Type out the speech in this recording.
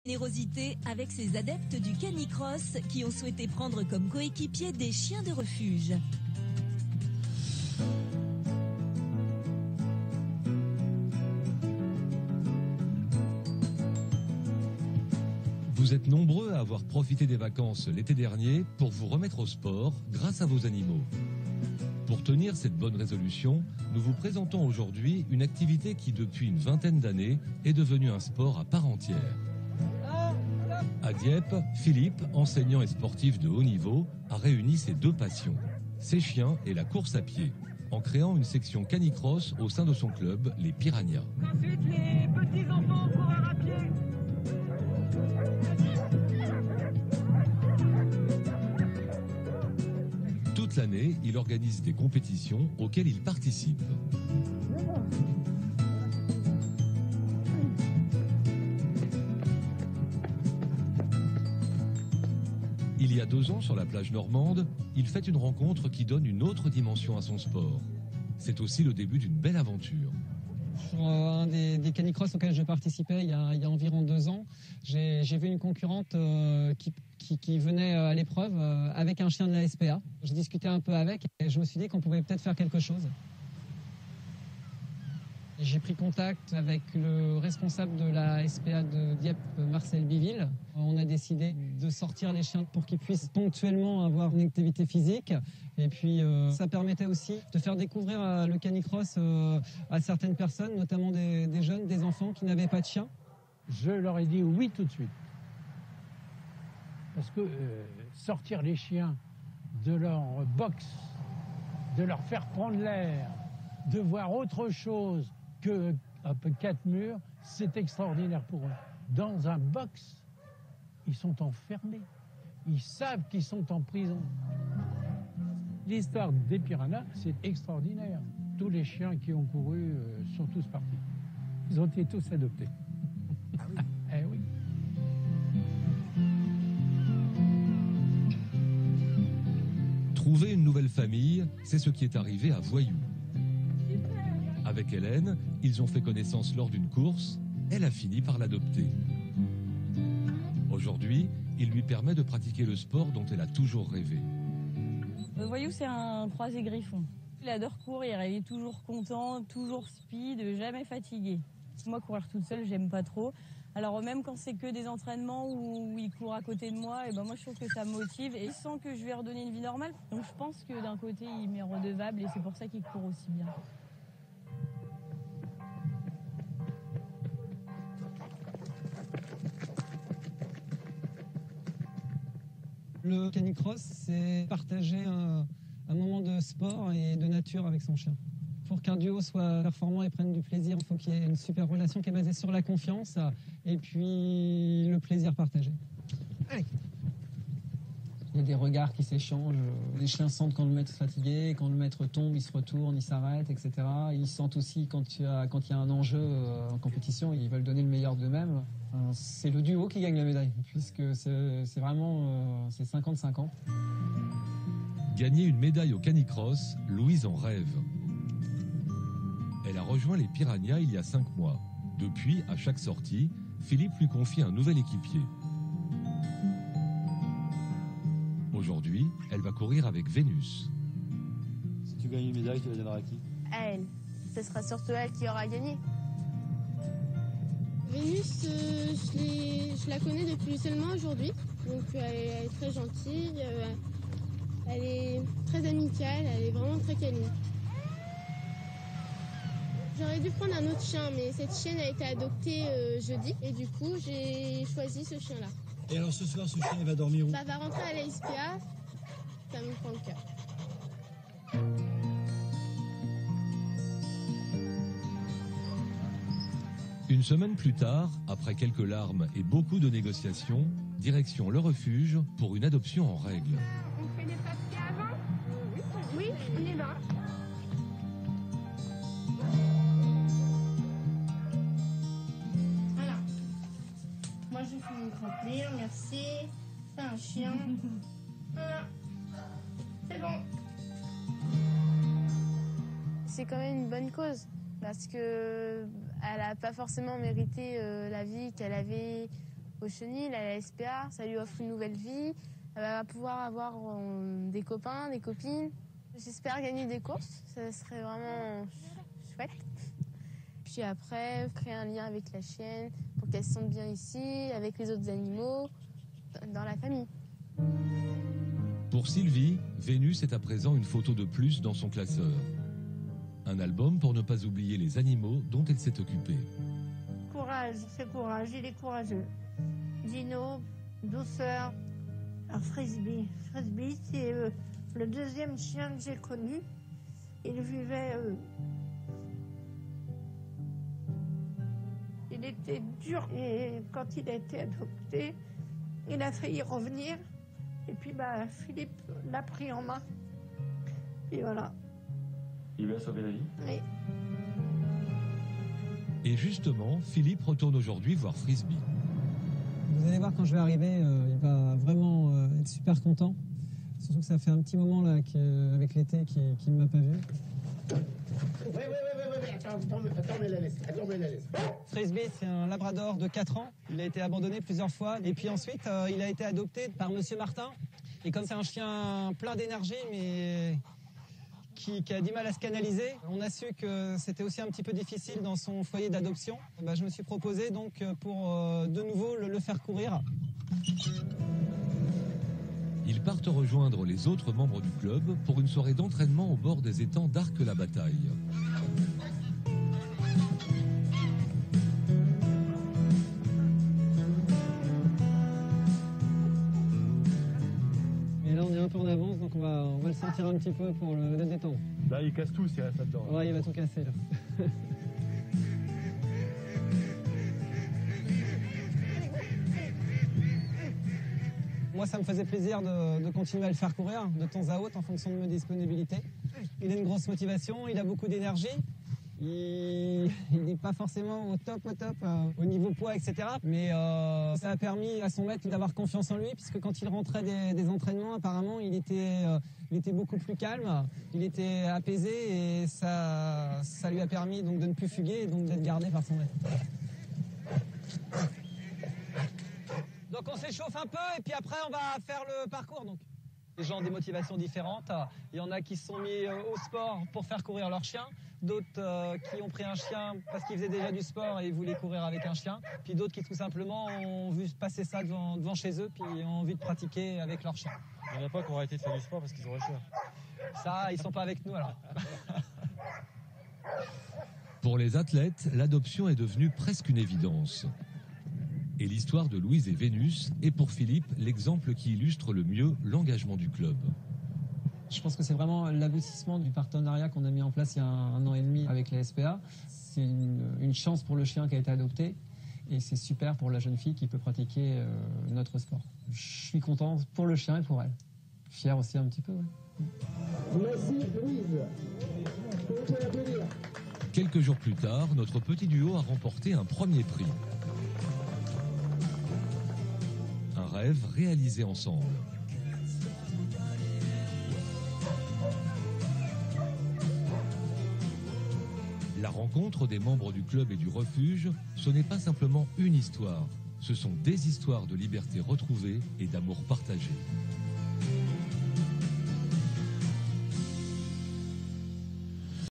Générosité avec ces adeptes du canicross qui ont souhaité prendre comme coéquipiers des chiens de refuge. Vous êtes nombreux à avoir profité des vacances l'été dernier pour vous remettre au sport grâce à vos animaux. Pour tenir cette bonne résolution, nous vous présentons aujourd'hui une activité qui, depuis une vingtaine d'années, est devenue un sport à part entière. À Dieppe, Philippe, enseignant et sportif de haut niveau, a réuni ses deux passions, ses chiens et la course à pied, en créant une section canicross au sein de son club, les Piranhas. Ensuite, les petits enfants coureurs à pied. Toute l'année, il organise des compétitions auxquelles il participe. Il y a 2 ans, sur la plage normande, il fait une rencontre qui donne une autre dimension à son sport. C'est aussi le début d'une belle aventure. Sur un des canicross auxquels je participais il y a environ 2 ans, j'ai vu une concurrente qui venait à l'épreuve avec un chien de la SPA. Je discutais un peu avec et je me suis dit qu'on pouvait peut-être faire quelque chose. J'ai pris contact avec le responsable de la SPA de Dieppe, Marcel Biville. On a décidé de sortir les chiens pour qu'ils puissent ponctuellement avoir une activité physique. Et puis, ça permettait aussi de faire découvrir le canicross à certaines personnes, notamment des jeunes, des enfants qui n'avaient pas de chien. Je leur ai dit oui tout de suite. Parce que sortir les chiens de leur box, de leur faire prendre l'air, de voir autre chose que 4 murs, c'est extraordinaire pour eux. Dans un box, ils sont enfermés. Ils savent qu'ils sont en prison. L'histoire des Piranhas, c'est extraordinaire. Tous les chiens qui ont couru sont tous partis. Ils ont été tous adoptés. Ah oui. Eh oui. Trouver une nouvelle famille, c'est ce qui est arrivé à Voyou. Avec Hélène, ils ont fait connaissance lors d'une course. Elle a fini par l'adopter. Aujourd'hui, il lui permet de pratiquer le sport dont elle a toujours rêvé. Voyou, c'est un croisé griffon. Il adore courir, il est toujours content, toujours speed, jamais fatigué. Moi, courir toute seule, j'aime pas trop. Alors même quand c'est que des entraînements où il court à côté de moi, et ben moi je trouve que ça me motive et je sens que je vais redonner une vie normale. Donc je pense que d'un côté, il m'est redevable et c'est pour ça qu'il court aussi bien. Le canicross, c'est partager un moment de sport et de nature avec son chien. Pour qu'un duo soit performant et prenne du plaisir, il faut qu'il y ait une super relation qui est basée sur la confiance et puis le plaisir partagé. Allez. Il y a des regards qui s'échangent. Les chiens sentent quand le maître est fatigué, quand le maître tombe, il se retourne, il s'arrête, etc. Ils sentent aussi quand il y a un enjeu en compétition, ils veulent donner le meilleur d'eux-mêmes. C'est le duo qui gagne la médaille, puisque c'est vraiment 50-50. Gagner une médaille au canicross, Louise en rêve. Elle a rejoint les Piranhas il y a 5 mois. Depuis, à chaque sortie, Philippe lui confie un nouvel équipier. Aujourd'hui, elle va courir avec Vénus. Si tu gagnes une médaille, tu la donneras à qui? À elle. Ce sera surtout elle qui aura gagné. Vénus, je la connais depuis seulement aujourd'hui. Donc elle est très gentille, elle est très amicale, elle est vraiment très câline. J'aurais dû prendre un autre chien, mais cette chienne a été adoptée jeudi. Et du coup, j'ai choisi ce chien-là. Et alors ce soir, ce chien, il va dormir où? Ça va rentrer à la SPA, ça me prend le cœur. Une semaine plus tard, après quelques larmes et beaucoup de négociations, direction le refuge pour une adoption en règle. On fait les papiers avant? Oui, on y va. Voilà. Moi, je vais vous remplir, merci. C'est un chien. Voilà. C'est bon. C'est quand même une bonne cause. Parce que elle n'a pas forcément mérité la vie qu'elle avait au chenil, à la SPA. Ça lui offre une nouvelle vie. Elle va pouvoir avoir des copains, des copines. J'espère gagner des courses. Ça serait vraiment chouette. Puis après, créer un lien avec la chienne pour qu'elle se sente bien ici, avec les autres animaux, dans la famille. Pour Sylvie, Vénus est à présent une photo de plus dans son classeur. Un album pour ne pas oublier les animaux dont elle s'est occupée. Courage, c'est courage, il est courageux. Dino, douceur. Alors Frisbee. Frisbee, c'est le deuxième chien que j'ai connu. Il vivait... il était dur et quand il a été adopté, il a failli revenir. Et puis Philippe l'a pris en main. Et voilà. Il lui a sauvé la vie. Oui. Et justement, Philippe retourne aujourd'hui voir Frisbee. Vous allez voir quand je vais arriver, il va vraiment être super content. Surtout que ça fait un petit moment là avec l'été qu'il ne m'a pas vu. Oui. Attends, mais la laisse. Frisbee, c'est un labrador de 4 ans. Il a été abandonné plusieurs fois. Et puis ensuite, il a été adopté par Monsieur Martin. Et comme c'est un chien plein d'énergie, mais qui a du mal à se canaliser, on a su que c'était aussi un petit peu difficile dans son foyer d'adoption. Je me suis proposé donc pour de nouveau le faire courir. Ils partent rejoindre les autres membres du club pour une soirée d'entraînement au bord des étangs d'Arc-la-Bataille. Et là on est un peu en avance, donc on va le sentir un petit peu pour le détendre. Là, il casse tout s'il reste là-dedans. Ouais, il va tout casser là. Moi, ça me faisait plaisir de continuer à le faire courir de temps à autre en fonction de mes disponibilités. Il a une grosse motivation, il a beaucoup d'énergie. Il n'est pas forcément au top, au niveau poids, etc. Mais ça a permis à son maître d'avoir confiance en lui, puisque quand il rentrait des entraînements, apparemment, il était beaucoup plus calme, il était apaisé et ça lui a permis donc de ne plus fuguer et donc d'être gardé par son maître. Donc on s'échauffe un peu et puis après on va faire le parcours. Donc. Les gens ont des motivations différentes. Il y en a qui se sont mis au sport pour faire courir leur chien. D'autres qui ont pris un chien parce qu'ils faisaient déjà du sport et voulaient courir avec un chien. Puis d'autres qui tout simplement ont vu passer ça devant chez eux puis ont envie de pratiquer avec leur chien. Il n'y en a pas qui ont arrêté de faire du sport parce qu'ils auraient cher. Ça, ils sont pas avec nous alors. Pour les athlètes, l'adoption est devenue presque une évidence. Et l'histoire de Louise et Vénus est pour Philippe l'exemple qui illustre le mieux l'engagement du club. Je pense que c'est vraiment l'aboutissement du partenariat qu'on a mis en place il y a un an et demi avec la SPA. C'est une chance pour le chien qui a été adopté et c'est super pour la jeune fille qui peut pratiquer notre sport. Je suis content pour le chien et pour elle. Fier aussi un petit peu. Ouais. Merci Louise. Vous pouvez l'applaudir. Quelques jours plus tard, notre petit duo a remporté un premier prix. Un rêve réalisé ensemble. La rencontre des membres du club et du refuge, ce n'est pas simplement une histoire. Ce sont des histoires de liberté retrouvée et d'amour partagé.